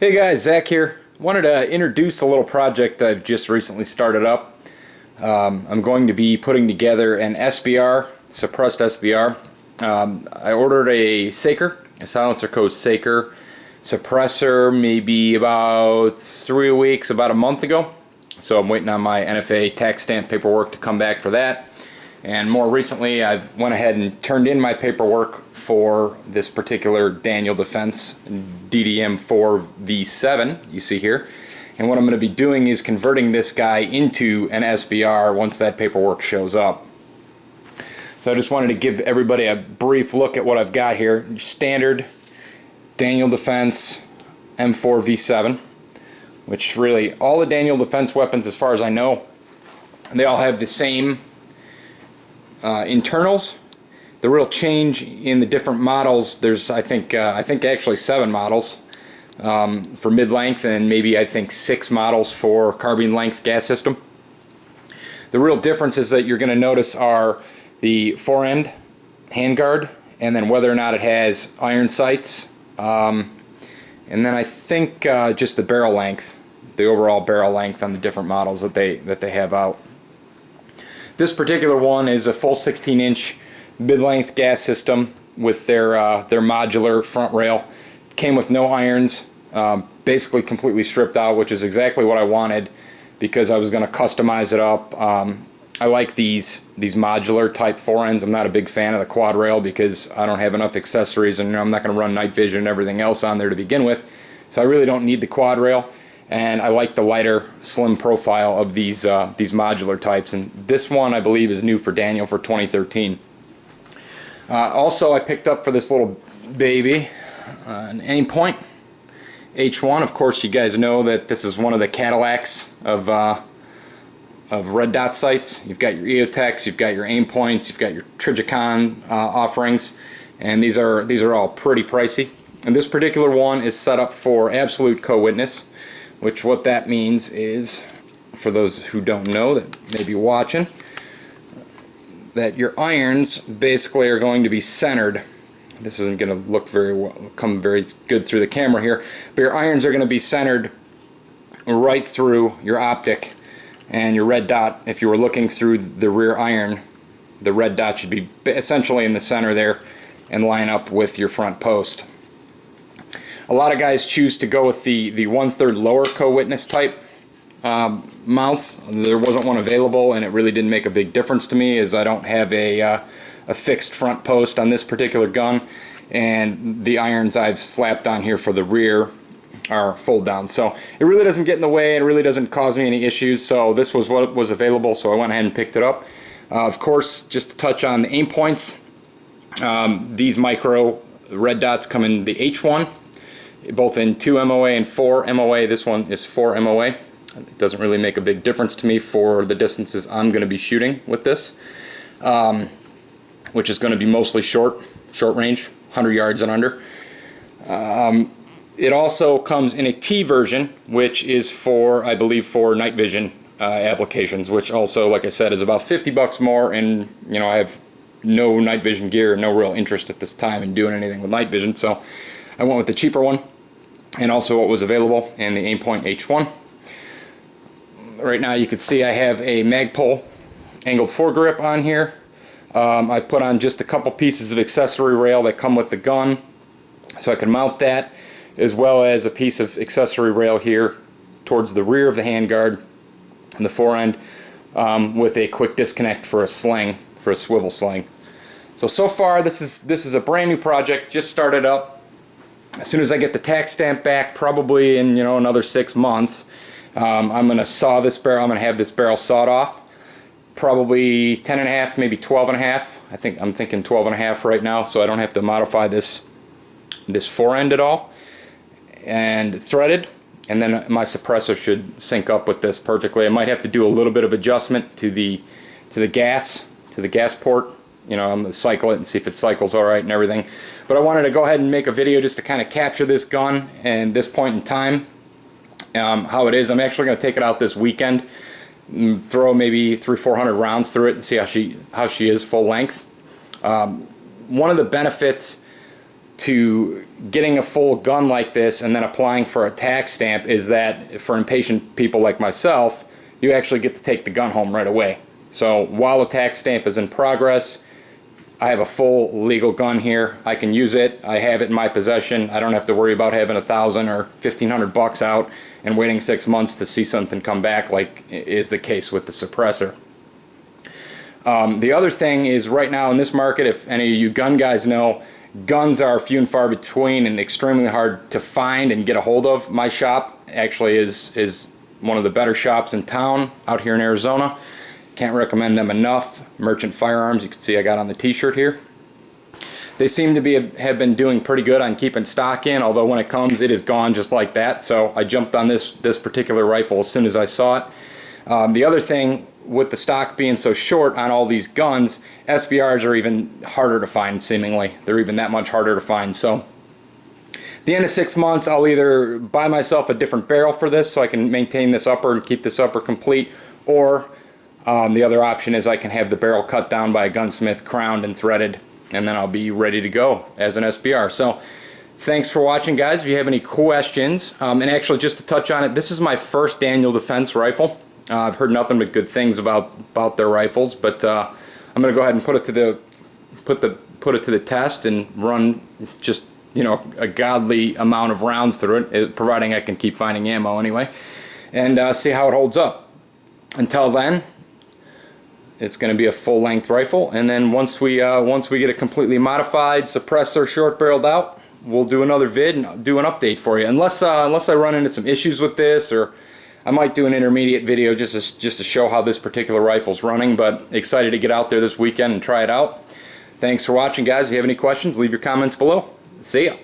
Hey guys, Zach here. Wanted to introduce a little project I've just recently started up. I'm going to be putting together an SBR, suppressed SBR. I ordered a Silencerco Saker Suppressor maybe about 3 weeks, about a month ago. So I'm waiting on my NFA tax stamp paperwork to come back for that. And more recently I've went ahead and turned in my paperwork for this particular Daniel Defense DDM4V7 you see here. And what I'm going to be doing is converting this guy into an SBR once that paperwork shows up. So I just wanted to give everybody a brief look at what I've got here. Standard Daniel Defense M4V7, which really all the Daniel Defense weapons, as far as I know, they all have the same internals. The real change in the different models, there's I think actually 7 models for mid-length, and maybe I think 6 models for carbine length gas system. The real differences that you're going to notice are the fore-end handguard, and then whether or not it has iron sights, and then I think just the barrel length, the overall barrel length on the different models that they have out. This particular one is a full 16-inch mid-length gas system with their modular front rail. Came with no irons, basically completely stripped out, which is exactly what I wanted because I was going to customize it up. I like these modular type forends. I'm not a big fan of the quad rail because I don't have enough accessories, and I'm not going to run night vision and everything else on there to begin with. So I really don't need the quad rail. And I like the lighter, slim profile of these modular types. And this one, I believe, is new for Daniel for 2013. Also, I picked up for this little baby an Aimpoint H-1. Of course, you guys know that this is one of the Cadillacs of red dot sights. You've got your EOTechs, you've got your Aimpoints, you've got your Trijicon offerings, and these are all pretty pricey. And this particular one is set up for absolute cowitness, which what that means is, for those who don't know that may be watching, that your irons basically are going to be centered. This isn't going to look come very good through the camera here, but your irons are going to be centered right through your optic, and your red dot, if you were looking through the rear iron, the red dot should be essentially in the center there and line up with your front post. A lot of guys choose to go with the 1/3 lower cowitness type mounts. There wasn't one available, and it really didn't make a big difference to me, as I don't have a fixed front post on this particular gun, and the irons I've slapped on here for the rear are fold down, so it really doesn't get in the way and it really doesn't cause me any issues. So this was what was available, so I went ahead and picked it up. Of course, just to touch on the aim points, these micro red dots come in the H-1, both in 2 MOA and 4 MOA. This one is 4 MOA. It doesn't really make a big difference to me for the distances I'm going to be shooting with this, which is going to be mostly short range, 100 yards and under. It also comes in a T version, which is for, I believe, for night vision applications, which also, like I said, is about 50 bucks more, and you know, I have no night vision gear, no real interest at this time in doing anything with night vision, so I went with the cheaper one, and also what was available in the Aimpoint H-1. Right now you can see I have a Magpul angled foregrip on here. I've put on just a couple pieces of accessory rail that come with the gun, so I can mount that, as well as a piece of accessory rail here towards the rear of the handguard and the fore end, with a quick disconnect for a sling, for a swivel sling. So far this is a brand new project, just started up. As soon as I get the tax stamp back, probably in another 6 months, I'm going to saw this barrel. I'm going to have this barrel sawed off, probably 10.5, maybe 12.5. I'm thinking 12.5 right now, so I don't have to modify this fore end at all, and threaded, and then my suppressor should sync up with this perfectly. I might have to do a little bit of adjustment to the gas port. I'm going to cycle it and see if it cycles all right and everything. But I wanted to go ahead and make a video just to kind of capture this gun and this point in time, how it is. I'm actually going to take it out this weekend, throw maybe 300-400 rounds through it and see how she is full length. One of the benefits to getting a full gun like this and then applying for a tax stamp is that for impatient people like myself, you actually get to take the gun home right away. So while the tax stamp is in progress, I have a full legal gun here. I can use it. I have it in my possession. I don't have to worry about having $1,000 or $1,500 out and waiting 6 months to see something come back, like is the case with the suppressor. The other thing is, right now in this market, if any of you gun guys know, guns are few and far between and extremely hard to find and get a hold of. My shop actually is one of the better shops in town out here in Arizona. Can't recommend them enough. Merchant Firearms, you can see I got on the t-shirt here. They seem to have been doing pretty good on keeping stock in, although when it comes, it is gone just like that. So I jumped on this particular rifle as soon as I saw it. The other thing, with the stock being so short on all these guns, SBRs are even harder to find, seemingly. They're even that much harder to find. So at the end of 6 months, I'll either buy myself a different barrel for this so I can maintain this upper and keep this upper complete, or the other option is I can have the barrel cut down by a gunsmith, crowned and threaded, and then I'll be ready to go as an SBR. So thanks for watching, guys. If you have any questions, and actually just to touch on it, this is my first Daniel Defense rifle. I've heard nothing but good things about their rifles, but I'm going to go ahead and put it to the test and run just, you know, a godly amount of rounds through it, providing I can keep finding ammo anyway, and see how it holds up. Until then, it's going to be a full-length rifle, and then once we get a completely modified suppressor, short-barreled out, we'll do another vid and do an update for you. Unless I run into some issues with this, or I might do an intermediate video just to show how this particular rifle's running. But excited to get out there this weekend and try it out. Thanks for watching, guys. If you have any questions, leave your comments below. See ya.